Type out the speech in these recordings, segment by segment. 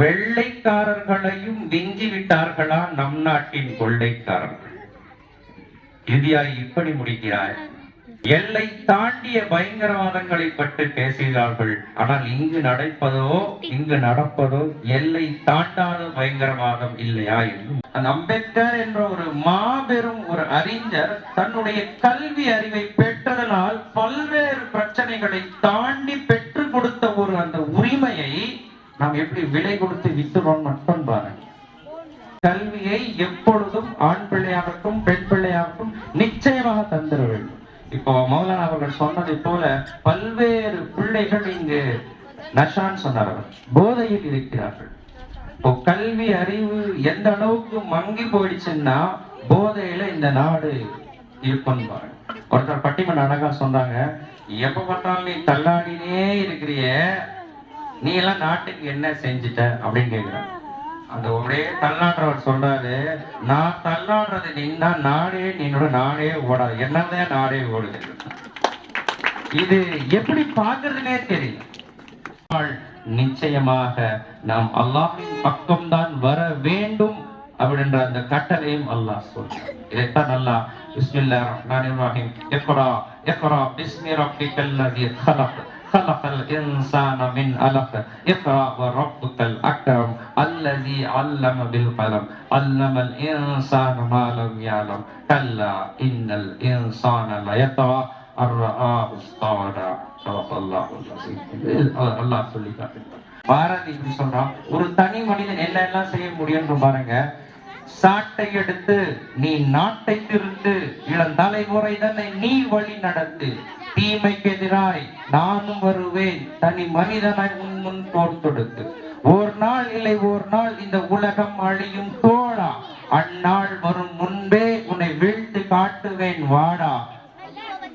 வெள்ளைக்காரர்களையும் விஞ்சி விட்டார்களா நம் நாட்டின் கொள்ளைக்காரர்கள்? இறுதியாய் இப்படி முடிக்கிறார், எல்லை தாண்டிய பயங்கரவாதங்களை பற்றி பேசுகிறார்கள். ஆனால் இங்கு நடப்பதோ எல்லை தாண்டாத பயங்கரவாதம் இல்லையா என்று அந்த அம்பேத்கர் என்ற ஒரு மாபெரும் ஒரு அறிஞர் தன்னுடைய கல்வி அறிவை பெற்றதனால் பல்வேறு பிரச்சனைகளை தாண்டி பெற்றுக் கொடுத்த ஒரு அந்த உரிமையை நாம் எப்படி விலை கொடுத்து விட்டுறோம் மட்டும் பாருங்க. கல்வியை எப்பொழுதும் ஆண் பிள்ளையாகட்டும் பெண் பிள்ளையாகட்டும் நிச்சயமாக தந்திர வேண்டும். இப்போ மௌலானா அவர்கள் சொன்னதை போல பல்வேறு பிள்ளைகள் இங்கு நஷான் சொன்னார்கள், போதையில் இருக்கிறார்கள். இப்போ கல்வி அறிவு எந்த அளவுக்கு மங்கி போயிடுச்சுன்னா போதையில இந்த நாடு இருக்கும் பாருங்க. ஒருத்தர் பட்டிமன்ற அழகா சொன்னாங்க, எப்ப பார்த்தாலும் நீ தள்ளாடினே இருக்கிறிய, நீ எல்லாம் நாட்டுக்கு என்ன செஞ்சுட்ட அப்படின்னு கேட்கிறாங்க. அந்த ஒரே தள்ளாடுறவர் சொல்றாரு, நான் தள்ளாடுறது நின்னா நாடே நின்னோட நாடே ஓடாது, என்னதான் நாடே ஓடுது. இது எப்படி பார்க்கறதுனே தெரியல. நிச்சயமாக நாம் அல்லாஹ்வின் பக்கம்தான் வர வேண்டும் அப்படின்ற அந்த கட்டளையும் அல்லாஹ் சொல்றார். இதைத்தான் அல்லாஹ் பிஸ்மில்லாஹிர் ரஹ்மானிர் ரஹீம் இக்ரா இக்ரா பிஸ்மி ரப்பிக்கல் லஸீ خلق خلق الإنسان من علق اقرأ وربك الأكرم الذي علم بالقلم علم الإنسان ما لم يعلم كلا إن الإنسان ليطغى أن رآه استغنى صدق الله العظيم. அல்லாஹ் சொல்லி காட்டுறார். பாரதி இப்படி சொல்றான், ஒரு தனி மனிதன் என்னெல்லாம் செய்ய முடியும்னு பாருங்க. சாட்டை எடுத்து நீ நாட்டை திருத்து, இளம் தலைமுறை தன்னை நீ வழி நடத்து, தீமைக்கு எதிராய் நானும் வருவேன், தனி மனிதனாய் முன் போர் தொடுத்து, ஒரு நாள் இல்லை ஒரு நாள் இந்த உலகம் அழியும் தோழா, அந்நாள் வரும் முன்பே உன்னை வீழ்த்து காட்டுவேன் வாடா.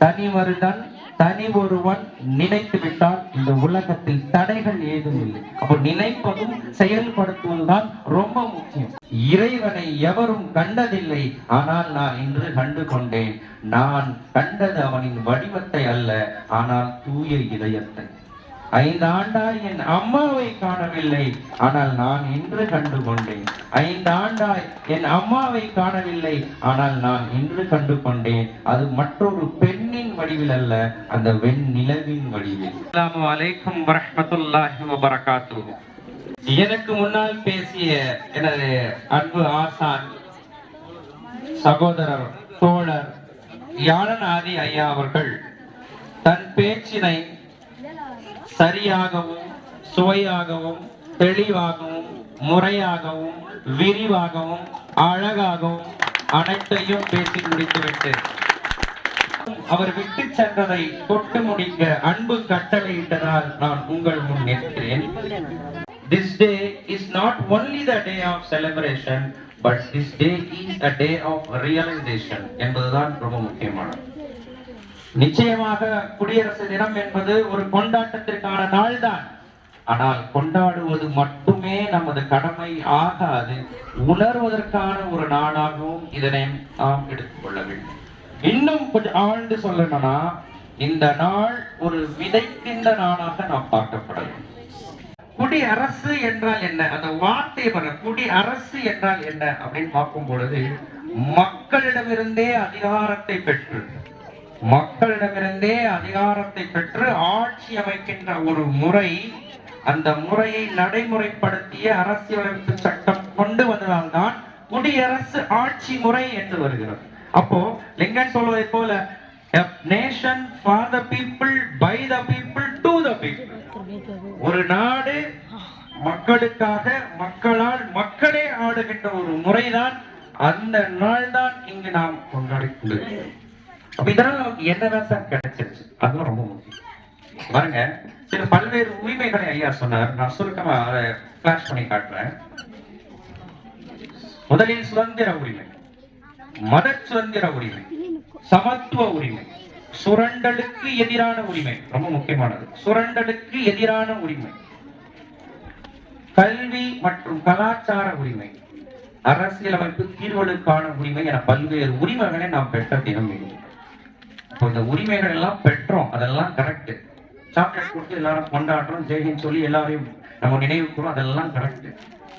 தனி மருதன் தனி ஒருவன் நினைத்து விட்டால் இந்த உலகத்தில் தடைகள் ஏதும் இல்லை. அப்போ நினைப்பதும் செயல்படுத்துவதுதான் ரொம்ப முக்கியம். இறைவனை எவரும் கண்டதில்லை, ஆனால் நான் இன்று கண்டு கொண்டேன். நான் கண்டது அவனின் வடிவத்தை அல்ல, ஆனால் தூய இதயத்தை. 5 ஆண்டாய் என் அம்மாவை காணவில்லை, ஆனால் நான் இன்று கண்டு கொண்டேன். 5 ஆண்டாய் என் அம்மாவை காணவில்லை, ஆனால் நான் இன்று கண்டு கொண்டேன். அது மற்றொரு பெண்ணின் வடிவில் அல்ல, அந்த வெண்ணிலவின் வடிவில். அஸ்ஸலாமு அலைக்கும் வரஹ்மத்துல்லாஹி வபரகாத்துஹு. எனக்கு முன்னால் பேசிய எனது அன்பு ஆசான் சகோதரர் தோழர் யாழன் ஆதி ஐயா அவர்கள் தன் பேச்சினை சரியாகவும் சுவையாகவும் தெளிவாகவும் முறையாகவும் விரிவாகவும் அழகாகவும் அனைத்தையும் பேசி முடித்துவிட்டு அவர் விட்டு சென்றதை தொட்டு முடிக்க அன்பு கட்டளையிட்டதால் நான் உங்கள் முன் நிற்கிறேன். This day is not only the day of celebration, but this day is a day of realization என்பதுதான் ரொம்ப முக்கியமானது. நிச்சயமாக குடியரசு தினம் என்பது ஒரு கொண்டாட்டத்திற்கான நாள் தான். ஆனால் கொண்டாடுவது மட்டுமே நமது கடமை ஆகாது, உணர்வதற்கான ஒரு நாளாகவும் இதனை நாம் எடுத்துக்கொள்ள வேண்டும். இன்னும் கொஞ்சம் ஆழ்ந்து சொல்லணும்னா இந்த நாள் ஒரு விதைக்கின்ற நாளாக நாம் பார்க்கப்பட வேண்டும். குடியரசு என்றால் என்ன, அந்த வார்த்தை குடியரசு என்றால் என்ன அப்படின்னு பார்க்கும் பொழுது மக்களிடமிருந்தே அதிகாரத்தை பெற்று ஆட்சி அமைக்கின்ற ஒரு முறை. அந்த முறையை நடைமுறைப்படுத்திய அரசியலமைப்பு சட்டம் கொண்டு வந்ததால்தான் குடியரசு ஆட்சி முறை என்று வருகிறது. அப்போ லிங்கன் சொல்வதை போல a nation for the people, by the people, to the people. ஒரு நாடு மக்களுக்காக, மக்களால், மக்களே ஆடுகின்ற ஒரு முறைதான். அந்த நாள் தான் இங்கு நாம் கொண்டாடி கொண்டிருக்கிறோம். அப்ப இதனால நமக்கு என்னதான் சார் கிடைச்சிருச்சு, அதுவும் ரொம்ப முக்கியம். பாருங்க, சில பல்வேறு உரிமைகளை ஐயா சொன்னார். நான் சுருக்கமா அதை பிளாஷ் பண்ணி காட்டுறேன். முதலில் சுதந்திர உரிமை, மத சுதந்திர உரிமை, சமத்துவ உரிமை, சுரண்டலுக்கு எதிரான உரிமை, ரொம்ப முக்கியமானது, சுரண்டலுக்கு எதிரான உரிமை, கல்வி மற்றும் கலாச்சார உரிமை, அரசியலமைப்பு தீர்வுகளுக்கான உரிமை என பல்வேறு உரிமைகளை நாம் பெற்ற தினம். இந்த உரிமைகள் எல்லாம் பெற்றோம், அதெல்லாம் கரெக்ட். சாக்லேட் கொடுத்து எல்லாரும் கொண்டாடுறோம், ஜெய்ஹிந்த் சொல்லி எல்லாரையும் நம்ம நினைவுக்கிறோம், அதெல்லாம் கரெக்ட்.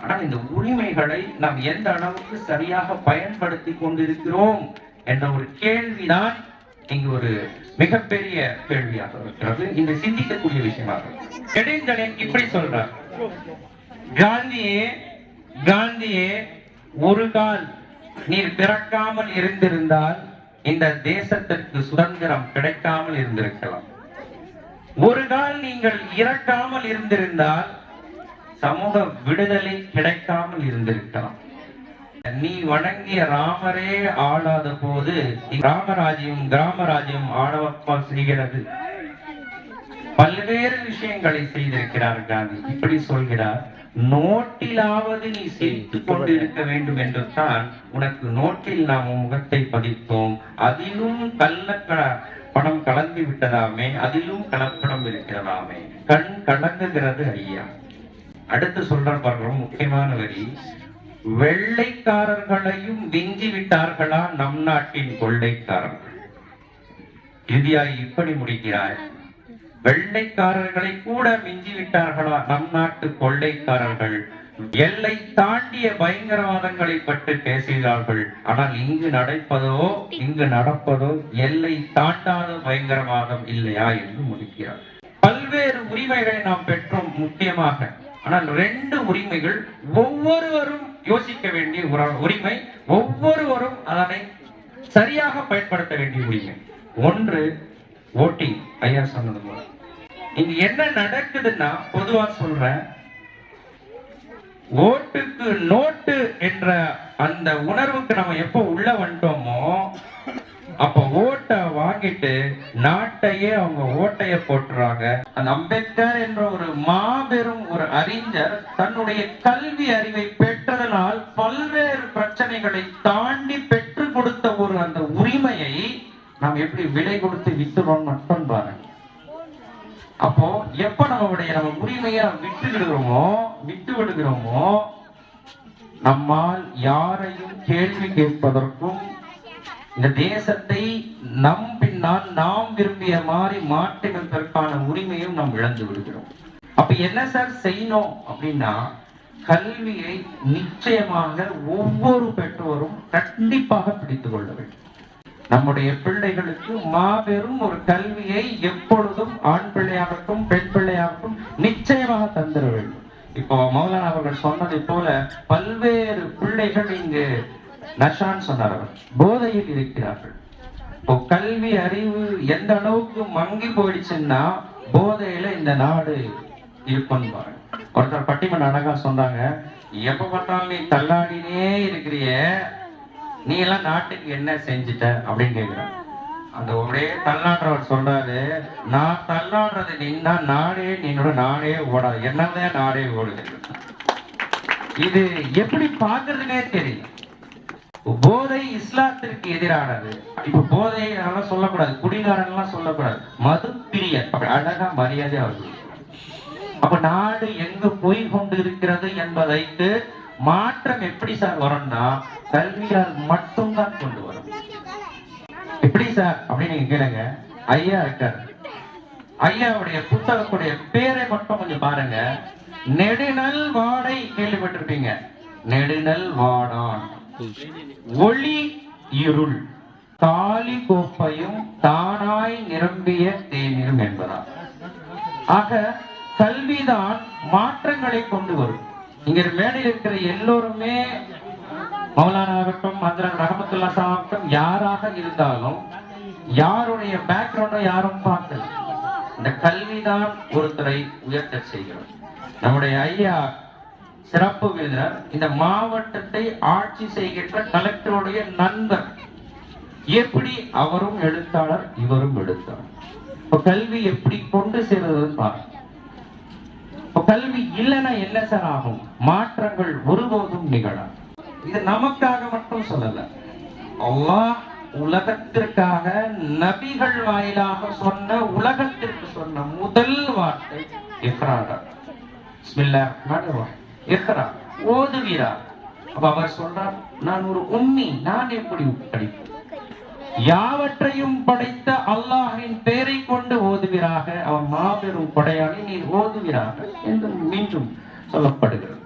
ஆனால் இந்த உரிமைகளை நாம் எந்த அளவுக்கு சரியாக பயன்படுத்தி கொண்டிருக்கிறோம் என்ற ஒரு கேள்விதான் இங்கு ஒரு மிகப்பெரிய கேள்வியாக இருக்கிறது. இந்த சிந்திக்கக்கூடிய விஷயமாக நெடுஞ்செழியன் இப்படி சொல்றார், காந்தியே ஒரு கால் நீர் பிறக்காமல் இருந்திருந்தால் இந்த தேசத்திற்கு சுதந்திரம் கிடைக்காமல் இருந்திருக்கலாம். ஒரு கால் நீங்கள் இறக்காமல் இருந்திருந்தால் சமூக விடுதலை கிடைக்காமல் இருந்திருக்கலாம். நீ வணங்கிய ராமரே ஆளாத போது கிராமராஜ்யம் ஆடவப்பா செய்கிறது. பல்வேறு விஷயங்களை செய்திருக்கிறார் காந்தி. இப்படி சொல்கிறார், நோட்டிலாவது நீ சேர்த்து கொண்டிருக்க வேண்டும் என்று தான் உனக்கு நோட்டில் நாம் முகத்தை பதித்தோம். அதிலும் பணம் கலந்து விட்டதாமே, அதிலும் கலப்படம் இருக்கிறதாமே, கண் கலங்குகிறது ஐயா. அடுத்து சொல்ற பாருங்க, முக்கியமான வரி, வெள்ளைக்காரர்களையும் விஞ்சி விட்டார்களா நம் நாட்டின் கொள்ளைக்காரர்கள். இறுதியாக இப்படி முடிக்கிறார், வெள்ளைக்காரர்களை கூட மிஞ்சி விட்டார்களா நம் நாட்டு கொள்ளைக்காரர்கள். எல்லை தாண்டிய பயங்கரவாதங்களை பற்றி பேசுகிறார்கள். ஆனால் இங்கு நடப்பதோ எல்லை தாண்டாத பயங்கரவாதம் இல்லையா என்று முடிக்கிறார். பல்வேறு உரிமைகளை நாம் பெற்றோம் முக்கியமாக. ஆனால் 2 உரிமைகள் ஒவ்வொருவரும் யோசிக்க வேண்டிய உரிமை, ஒவ்வொருவரும் அதனை சரியாக பயன்படுத்த வேண்டிய உரிமை. ஒன்று ஓட்டிங். ஐயா சொன்னது போல இங்க என்ன நடக்குதுன்னா, பொதுவா சொல்றேன், ஓட்டுக்கு நோட்டு என்ற அந்த உணர்வுக்கு நம்ம எப்போ உள்ள வந்துட்டோமோ அப்ப ஓட்டை வாங்கிட்டு நாட்டையே அவங்க ஓட்டைய போட்டுறாங்க. அந்த அம்பேத்கர் என்ற ஒரு மாபெரும் ஒரு அறிஞர் தன்னுடைய கல்வி அறிவை பெற்றதனால் பல்வேறு பிரச்சனைகளை தாண்டி பெற்று கொடுத்த ஒரு அந்த உரிமையை நாம் எப்படி விலை கொடுத்து வித்துறோம் மட்டும் பாருங்க. அப்போ எப்ப நம்ம உரிமையை விட்டு விடுகிறோமோ நம்மால் யாரையும் கேள்வி கேட்பதற்கும் இந்த தேசத்தை நம் பின்னால் நாம் விரும்பிய மாதிரி மாற்றுவதற்கான உரிமையும் நாம் இழந்து விடுகிறோம். அப்ப என்ன சார் செய்யணும் அப்படின்னா, கல்வியை நிச்சயமாக ஒவ்வொரு பெற்றோரும் கண்டிப்பாக பிடித்துக் கொள்ள வேண்டும். நம்முடைய பிள்ளைகளுக்கு மாபெரும் ஒரு கல்வியை எப்பொழுதும் ஆண் பிள்ளையாகட்டும் பெண் பிள்ளையாகட்டும் நிச்சயமாக தந்திர வேண்டும். இப்போ மௌலானா அவர்கள் சொன்னதை போல பல்வேறு பிள்ளைகள் இங்கு நஷான் சொன்னார்கள், போதையில் இருக்கிறார்கள். இப்போ கல்வி அறிவு எந்த அளவுக்கு மங்கி போயிடுச்சுன்னா போதையில இந்த நாடு இருக்குன்னு பாருங்க. ஒருத்தர் பட்டிமன்ற அழகா சொன்னாங்க, எப்ப பார்த்தாலும் நீ தள்ளாடினே இருக்கிறிய, நீ எல்லாம் நாட்டுக்கு என்ன செஞ்சுட்ட அப்படின்னு கேட்கிறான். அந்த ஒரே தள்ளாடுறவர் சொல்றாரு, நான் தள்ளாடுறது நின்னா நாடே ஓடாது, என்னதான் நாடே ஓடுது. இது எப்படி பாக்குறதுனே தெரியும். போதை இஸ்லாத்திற்கு எதிரானது. இப்ப போதை எல்லாம் சொல்லக்கூடாது, குடிகாரன் எல்லாம் சொல்லக்கூடாது, மது பிரியர் அப்படி அழகா மரியாதை அவர்கள். அப்ப நாடு எங்கு போய் கொண்டு இருக்கிறது என்பதைக்கு மாற்றம் எப்படி சார் வரும்னா கல்வியால் மட்டும்தான் கொண்டு வரும். எப்படி சார் அப்படின்னு நீங்க கேளுங்க. ஐயா இருக்காரு, ஐயாவுடைய புத்தகத்துடைய பேரை மட்டும் கொஞ்சம் பாருங்க. நெடுநல் வாடை கேள்விப்பட்டிருப்பீங்க. நெடுநல் வாடான் ஒளி இருள் தாலி கோப்பையும் தானாய் நிரம்பிய தேநீரும் என்பதா. ஆக கல்விதான் மாற்றங்களை கொண்டு வரும். இங்க மேடையில் இருக்கிற எல்லோருமே மௌலானா ஆகட்டும், மந்திரன் ரஹமத்துல்லா ஆகட்டும், யாராக இருந்தாலும் யாருடைய பேக்ரவுண்டும் யாரும் பார்க்கல. இந்த கல்விதான் ஒருத்தரை உயர்த்த செய்கிறது. நம்முடைய ஐயா சிறப்பு விருந்தினர், இந்த மாவட்டத்தை ஆட்சி செய்கின்ற கலெக்டருடைய நண்பர். எப்படி அவரும் எழுத்தாளர், இவரும் எழுத்தாளர். இப்ப கல்வி எப்படி கொண்டு சேர்றது பாருங்க. இப்ப கல்வி இல்லைன்னா என்ன சார் ஆகும்? மாற்றங்கள் ஒருபோதும் நிகழாது. இது நமக்காக மட்டும் சொல்லல, அல்லாஹ் உலகத்திற்காக நபிகள் வாயிலாக சொன்ன, உலகத்திற்கு சொன்ன முதல் வார்த்தை இக்ரா. பிஸ்மில்லாஹிர் ரஹ்மானிர் ரஹீம். இக்ரா, ஓதுகிறார். அப்ப அவர் சொல்றார், நான் ஒரு உம்மி, நான் எப்படி படிப்பேன்? யாவற்றையும் படைத்த அல்லாஹ்வின் பெயரை கொண்டு ஓதுவீராக, அவன் மாபெரும் கொடையாளி, நீர் ஓதுவீராக என்று மீண்டும் சொல்லப்படுகிறது.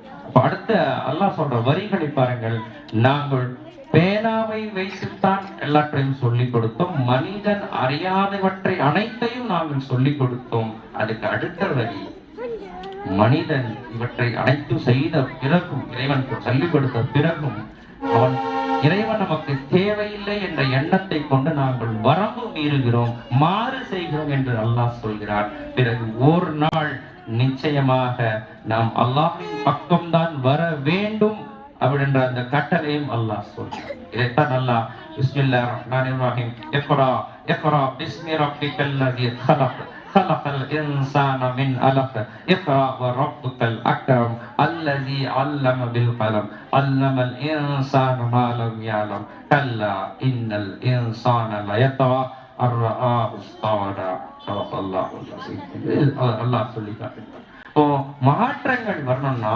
அடுத்த அல்லாஹ் சொல்ற வரிகளை பாருங்கள். நாங்கள் பேனாவை வைத்துத்தான் எல்லாற்றையும் சொல்லிக் கொடுத்தோம், மனிதன் அறியாதவற்றை அனைத்தையும் நாங்கள் சொல்லிக் கொடுத்தோம். அதுக்கு அடுத்த வரி, மனிதன் இவற்றை அனைத்தும் செய்த பிறகும், இறைவன் சொல்லிக் கொடுத்த பிறகும் அவன் இறைவன் நமக்கு தேவையில்லை என்ற எண்ணத்தை கொண்டு நாங்கள் வரம்பு மீறுகிறோம், மாறு செய்கிறோம் என்று அல்லாஹ் சொல்கிறார். பிறகு ஒரு நாள் நிச்சயமாக நாம் அல்லாஹ்வின் பக்கம்தான் வர வேண்டும் அப்படின்ற அந்த கட்டளையும் அல்லாஹ் சொல்கிறார். இதைத்தான் அல்லாஹ் பிஸ்மில்லாஹிர் ரஹ்மானிர் ரஹீம் இக்ரா இக்ரா பிஸ்மி ரப்பிக்கல் லஸீ خلق خلق الإنسان من علق اقرأ وربك الأكرم الذي علم بالقلم علم الإنسان ما لم يعلم كلا إن الإنسان ليطغى أن رآه استغنى صدق الله العظيم. அல்லாஹ் சொல்லி காட்டுகிறார். மாற்றங்கள் வரணும்னா,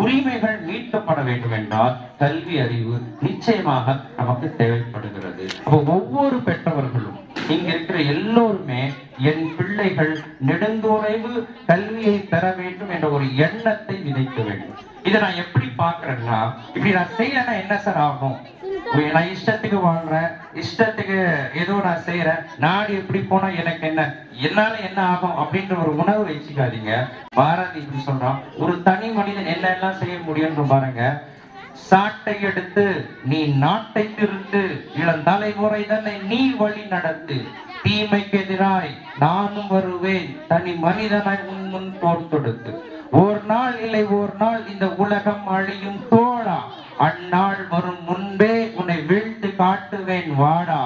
உரிமைகள் மீட்கப்பட வேண்டும் என்றால் கல்வி அறிவு நிச்சயமாக நமக்கு தேவைப்படுகிறது. அப்போ ஒவ்வொரு பெற்றவர்களும், இங்க இருக்கிற எல்லோருமே என் பிள்ளைகள் நெடுந்தொலைவு கல்வியை பெற வேண்டும் என்ற ஒரு எண்ணத்தை விதைக்க வேண்டும். இதை நான் எப்படி பாக்குறேன்னா, இப்படி நான் செய்யறேன்னா என்ன சார் ஆகும்? நான் இஷ்டத்துக்கு வாழ்றேன், இஷ்டத்துக்கு ஏதோ நான் செய்யறேன், நாடு எப்படி போனா எனக்கு என்ன, என்னால என்ன ஆகும் அப்படின்ற ஒரு உணர்வு வச்சுக்காதீங்க. பாரதி இப்படி சொல்றான், ஒரு தனி மனிதன் என்ன எல்லாம் செய்ய முடியும் பாருங்க. சாட்டை எடுத்து நீ நாட்டை திருத்து, இளம் தலைமுறை தன்னை நீ வழி நடத்து, தீமைக்கு எதிராய் நானும் வருவேன், தனி மனிதனாய் முன் போர் தொடுத்து, ஒரு நாள் இல்லை ஒரு நாள் இந்த உலகம் அழியும் தோழா, அந்நாள் வரும் முன்பே உன்னை வீழ்த்து காட்டுவேன் வாடா,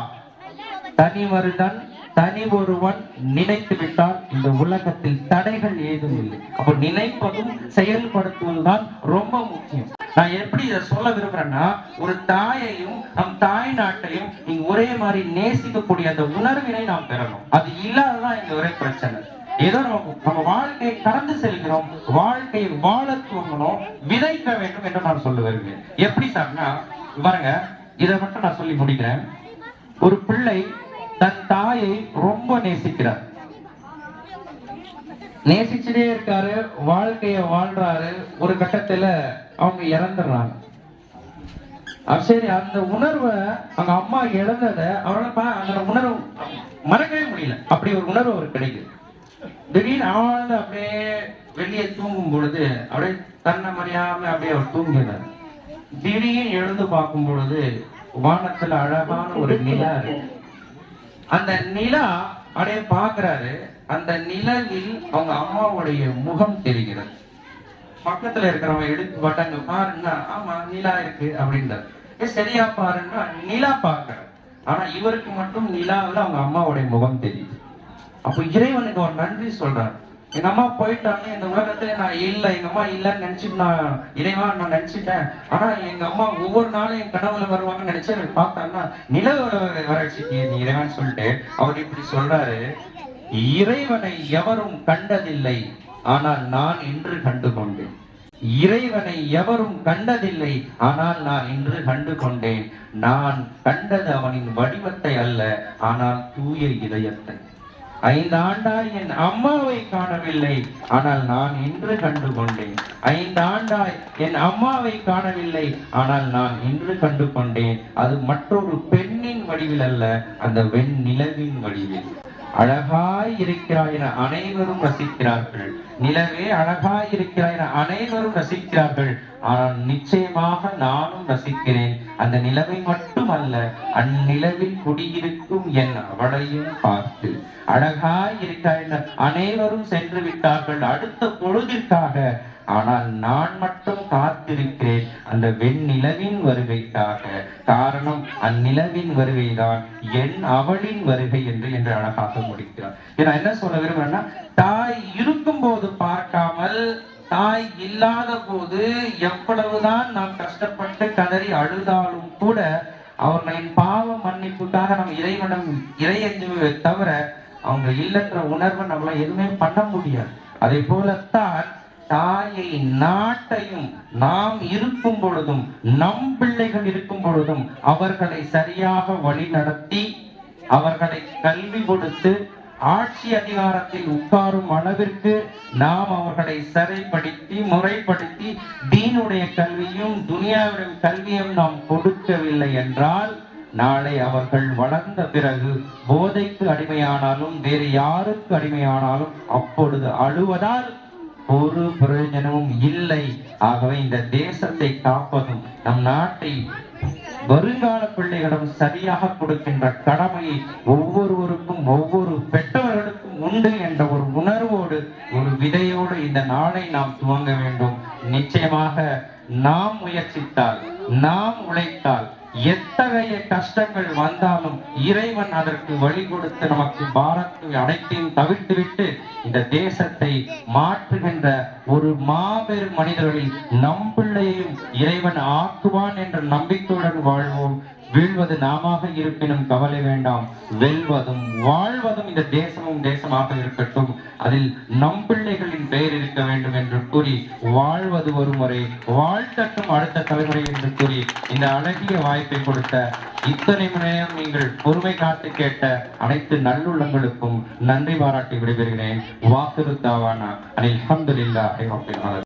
தனி மருதன் தனி ஒருவன் நினைத்து விட்டால் இந்த உலகத்தில் தடைகள் ஏதும் இல்லை. அப்போ நினைப்பதும் செயல்படுத்துவதுதான் ரொம்ப முக்கியம். நான் எப்படி இதை சொல்ல விரும்புறேன்னா, ஒரு தாயையும் நம் தாய் நாட்டையும் இங்க ஒரே மாதிரி நேசிக்கக்கூடிய அந்த உணர்வினை நாம் பெறணும். அது இல்லாததான் இங்க ஒரே பிரச்சனை. ஏதோ நம்ம வாழ்க்கையை கடந்து செல்கிறோம், வாழ்க்கையை வாழ தூங்கணும், விதைக்க வேண்டும் என்று நான் சொல்ல வருகிறேன். எப்படி சார்னா பாருங்க, இதை மட்டும் நான் சொல்லி முடிக்கிறேன். ஒரு பிள்ளை தன் தாயை ரொம்ப நேசிக்கிறார், நேசிச்சுட்டே இருக்காரு, வாழ்க்கைய வாழ்றாரு. ஒரு கட்டத்துல அவங்க இறந்துடுறாங்க. சரி, அந்த உணர்வை அவங்க அம்மா இழந்ததை அவரால் அந்த உணர்வு மறக்கவே முடியல. அப்படி ஒரு உணர்வு அவருக்கு கிடைக்குது. திடீர்னு ஆழ்ந்து அப்படியே வெளியே தூங்கும் பொழுது அப்படியே தன்னை மறியாம அப்படியே அவர் தூங்கினார். திடீர்னு எழுந்து பார்க்கும் பொழுது வானத்துல அழகான ஒரு நிலா இருக்கு. அந்த நிலா அப்படியே பாக்குறாரு. அந்த நிலவில் அவங்க அம்மாவுடைய முகம் தெரிகிறது. பக்கத்துல இருக்கிறவங்க எடுத்து பட்டாங்க, பாருன்னா ஆமா நிலா இருக்கு அப்படின்றாரு. சரியா பாருன்னா நிலா பாக்குறாரு. ஆனா இவருக்கு மட்டும் நிலாவில் அவங்க அம்மாவுடைய முகம் தெரியுது. அப்போ இறைவனுக்கு ஒரு நன்றி சொல்றாரு. எங்க அம்மா போயிட்டாங்க, இந்த உலகத்துல நான் இல்லை, எங்க அம்மா இல்லைன்னு நினைச்சிட்டு நான் இறைவா நான் நினைச்சிட்டேன். ஆனா எங்க அம்மா ஒவ்வொரு நாளும் என் கனவுல வருவாங்கன்னு நினைச்சு எனக்கு பார்த்தாங்கன்னா நிலவுல வறட்சிக்கு நீ இறைவன் சொல்லிட்டு அவர் இப்படி சொல்றாரு, இறைவனை எவரும் கண்டதில்லை, ஆனால் நான் இன்று கண்டு கொண்டேன். இறைவனை எவரும் கண்டதில்லை, ஆனால் நான் இன்று கண்டு கொண்டேன். நான் கண்டது அவனின் வடிவத்தை அல்ல, ஆனால் தூய இதயத்தை. 5 ஆண்டாய் என் அம்மாவை காணவில்லை, ஆனால் நான் இன்று கண்டு கொண்டேன். 5 ஆண்டாய் என் அம்மாவை காணவில்லை, ஆனால் நான் இன்று கண்டு கொண்டேன். அது மற்றொரு பெண்ணின் வடிவில் அல்ல, அந்த வெண்ணிலவின் வடிவில். அழகாய் இருக்கிறாய் என அனைவரும் ரசிக்கிறார்கள். நிலவே அழகாய் இருக்கிறாய் என அனைவரும் ரசிக்கிறார்கள். ஆனால் நிச்சயமாக நானும் ரசிக்கிறேன். அந்த நிலவை மட்டுமல்ல, அந்நிலவில் குடியிருக்கும் என் அவளையும் பார்த்து. அழகாய் இருக்கிறாய் என அனைவரும் சென்று விட்டார்கள் அடுத்த பொழுதிற்காக. ஆனால் நான் மட்டும் காத்திருக்கிறேன் அந்த வெண்ணிலவின் வருகைக்காக. காரணம், அந்நிலவின் வருகைதான் என் அவளின் வருகை என்று அழகாக முடிக்கிறார். நான் என்ன சொல்ல விரும்புறேன்னா, தாய் இருக்கும் போது பார்க்காமல் தாய் இல்லாத போது எவ்வளவுதான் நாம் கஷ்டப்பட்டு கதறி அழுதாலும் கூட அவர்களின் பாவ மன்னிப்புக்காக நம்ம இறைவனம் இறையஞ்சுவை தவிர அவங்க இல்லைன்ற உணர்வை நம்மளால எதுவுமே பண்ண முடியாது. அதே போலத்தான் தாயை நாட்டையும் நாம் இருக்கும் பொழுதும் நம் பிள்ளைகள் இருக்கும் பொழுதும் அவர்களை சரியாக வழி நடத்தி அவர்களை கல்வி கொடுத்து ஆட்சி அதிகாரத்தில் உட்காரும் அளவிற்கு நாம் அவர்களை சிறைப்படுத்தி முறைப்படுத்தி தீனுடைய கல்வியும் துனியாவுடைய கல்வியும் நாம் கொடுக்கவில்லை என்றால் நாளை அவர்கள் வளர்ந்த பிறகு போதைக்கு அடிமையானாலும் வேறு யாருக்கு அடிமையானாலும் அப்பொழுது அழுவதால் ஒரு பிரயோஜனமும் இல்லை. ஆகவே இந்த தேசத்தை காப்பதும் நம் நாட்டை வருங்கால பிள்ளைகளிடம் சரியாக கொடுக்கின்ற கடமையை ஒவ்வொருவருக்கும் ஒவ்வொரு பெற்றவர்களுக்கும் உண்டு என்ற ஒரு உணர்வோடு ஒரு விதையோடு இந்த நாளை நாம் துவங்க வேண்டும். நிச்சயமாக நாம் முயற்சித்தால் நாம் உழைத்தால் எத்தகைய கஷ்டங்கள் வந்தாலும் இறைவன் அதற்கு வழி கொடுத்து நமக்கு பாரத்தை அனைத்தையும் தவிர்த்துவிட்டு இந்த தேசத்தை மாற்றுகின்ற ஒரு மாபெரும் மனிதர்களில் நம் பிள்ளையையும் இறைவன் ஆக்குவான் என்ற நம்பிக்கையுடன் வாழ்வோம். வீழ்வது நாமாக இருப்பினும் கவலை வேண்டாம், வெல்வதும் வாழ்வதும் இந்த தேசமும் தேசமாக இருக்கட்டும், அதில் நம் பிள்ளைகளின் பெயர் இருக்க வேண்டும் என்று கூறி வாழ்வது ஒரு முறை வாழ்த்தட்டும் அடுத்த தலைமுறை என்று கூறி இந்த அழகிய வாய்ப்பை கொடுத்த இத்தனை முறையும் நீங்கள் பொறுமை காத்து கேட்ட அனைத்து நல்லுள்ளங்களுக்கும் நன்றி பாராட்டி விடைபெறுகிறேன். வாக்குறுத்தாவானா அல்ஹம்துலில்லாஹி ரப்பில் ஆலமீன்.